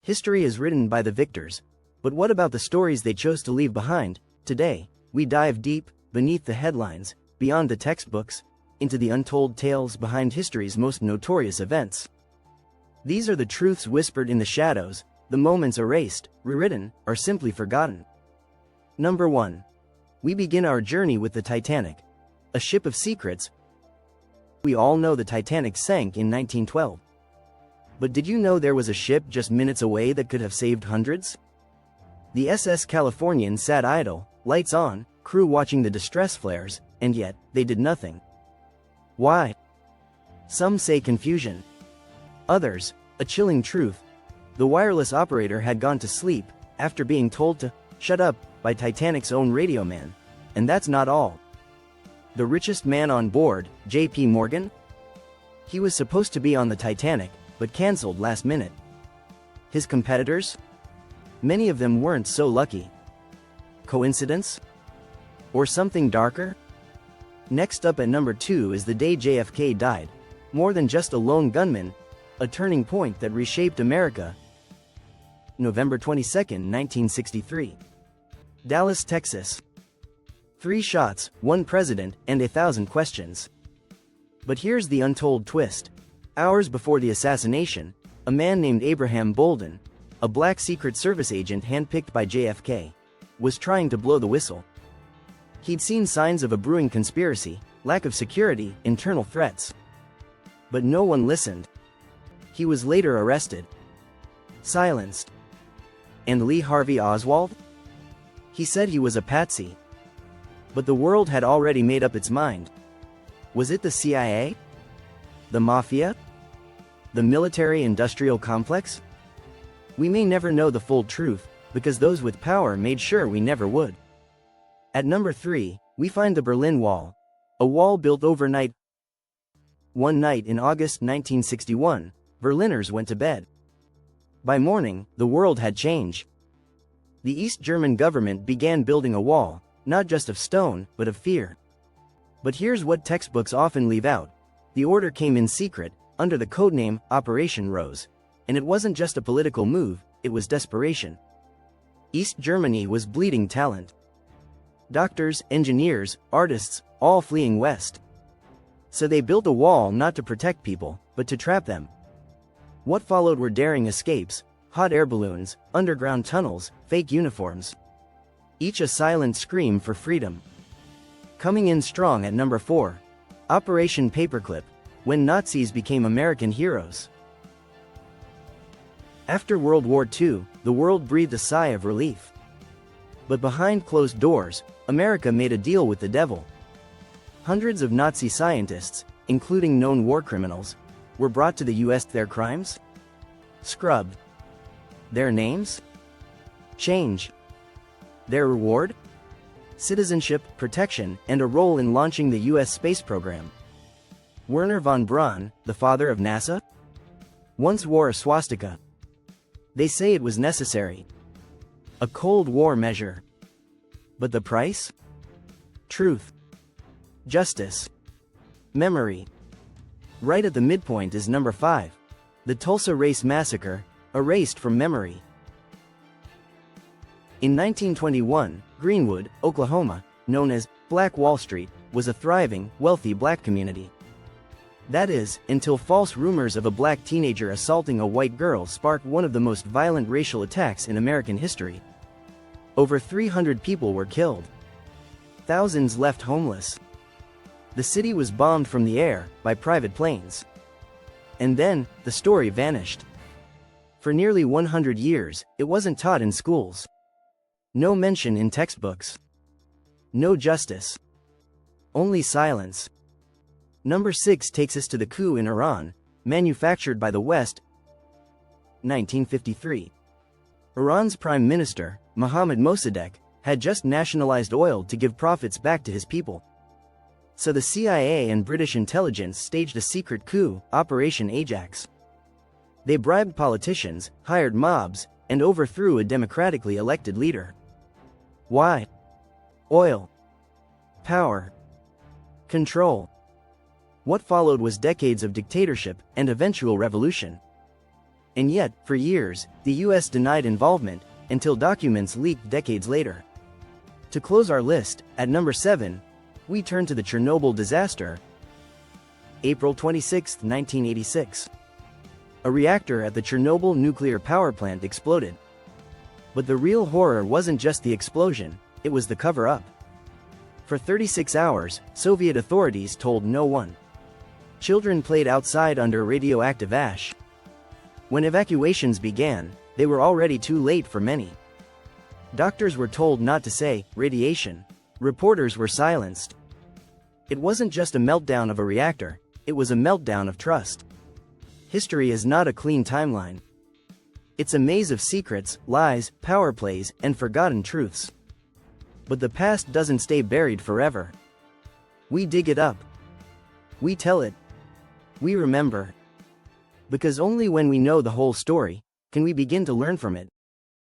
History is written by the victors. But what about the stories they chose to leave behind? Today, we dive deep, beneath the headlines, beyond the textbooks, into the untold tales behind history's most notorious events. These are the truths whispered in the shadows, the moments erased, rewritten, or simply forgotten. Number 1. We begin our journey with the Titanic, a ship of secrets. We all know the Titanic sank in 1912. But did you know there was a ship just minutes away that could have saved hundreds? The SS Californian sat idle, lights on, crew watching the distress flares, and yet, they did nothing. Why? Some say confusion. Others, a chilling truth. The wireless operator had gone to sleep, after being told to shut up by Titanic's own radio man. And that's not all. The richest man on board, J.P. Morgan? He was supposed to be on the Titanic, but canceled last minute. His competitors? Many of them weren't so lucky. Coincidence? Or something darker? Next up at number 2 is the day JFK died. More than just a lone gunman, a turning point that reshaped America. November 22, 1963. Dallas, Texas. 3 shots, 1 president, and 1,000 questions. But here's the untold twist. Hours before the assassination, a man named Abraham Bolden, a black Secret Service agent handpicked by JFK, was trying to blow the whistle. He'd seen signs of a brewing conspiracy, lack of security, internal threats. But no one listened. He was later arrested. Silenced. And Lee Harvey Oswald? He said he was a patsy. But the world had already made up its mind. Was it the CIA? The Mafia? The military-industrial complex? We may never know the full truth, because those with power made sure we never would. At number 3, we find the Berlin Wall, a wall built overnight. One night in August 1961, Berliners went to bed. By morning, the world had changed. The East German government began building a wall, not just of stone, but of fear. But here's what textbooks often leave out. The order came in secret, under the codename Operation Rose. And it wasn't just a political move, it was desperation. East Germany was bleeding talent. Doctors, engineers, artists, all fleeing west. So they built a wall not to protect people, but to trap them. What followed were daring escapes, hot air balloons, underground tunnels, fake uniforms. Each a silent scream for freedom. Coming in strong at number 4. Operation Paperclip, when Nazis became American heroes. After World War II, the world breathed a sigh of relief. But behind closed doors, America made a deal with the devil. Hundreds of Nazi scientists, including known war criminals, were brought to the US. Their crimes? Scrubbed. Their names? Change. Their reward? Citizenship, protection, and a role in launching the US space program. Wernher von Braun, the father of NASA, once wore a swastika. They say it was necessary. A Cold War measure. But the price? Truth. Justice. Memory. Right at the midpoint is number 5. The Tulsa Race Massacre, erased from memory. In 1921, Greenwood, Oklahoma, known as Black Wall Street, was a thriving, wealthy black community. That is, until false rumors of a black teenager assaulting a white girl sparked one of the most violent racial attacks in American history. Over 300 people were killed. Thousands left homeless. The city was bombed from the air, by private planes. And then, the story vanished. For nearly 100 years, it wasn't taught in schools. No mention in textbooks. No justice. Only silence. Number 6 takes us to the coup in Iran, manufactured by the West. 1953. Iran's Prime Minister, Mohammad Mossadegh, had just nationalized oil to give profits back to his people. So the CIA and British intelligence staged a secret coup, Operation Ajax. They bribed politicians, hired mobs, and overthrew a democratically elected leader. Why? Oil. Power. Control. What followed was decades of dictatorship and eventual revolution. And yet, for years, the US denied involvement, until documents leaked decades later. To close our list, at number 7, we turn to the Chernobyl disaster. April 26, 1986. A reactor at the Chernobyl nuclear power plant exploded. But the real horror wasn't just the explosion, it was the cover-up. For 36 hours, Soviet authorities told no one. Children played outside under radioactive ash. When evacuations began, they were already too late for many. Doctors were told not to say radiation. Reporters were silenced. It wasn't just a meltdown of a reactor, it was a meltdown of trust. History is not a clean timeline. It's a maze of secrets, lies, power plays, and forgotten truths. But the past doesn't stay buried forever. We dig it up. We tell it. We remember. Because only when we know the whole story, can we begin to learn from it.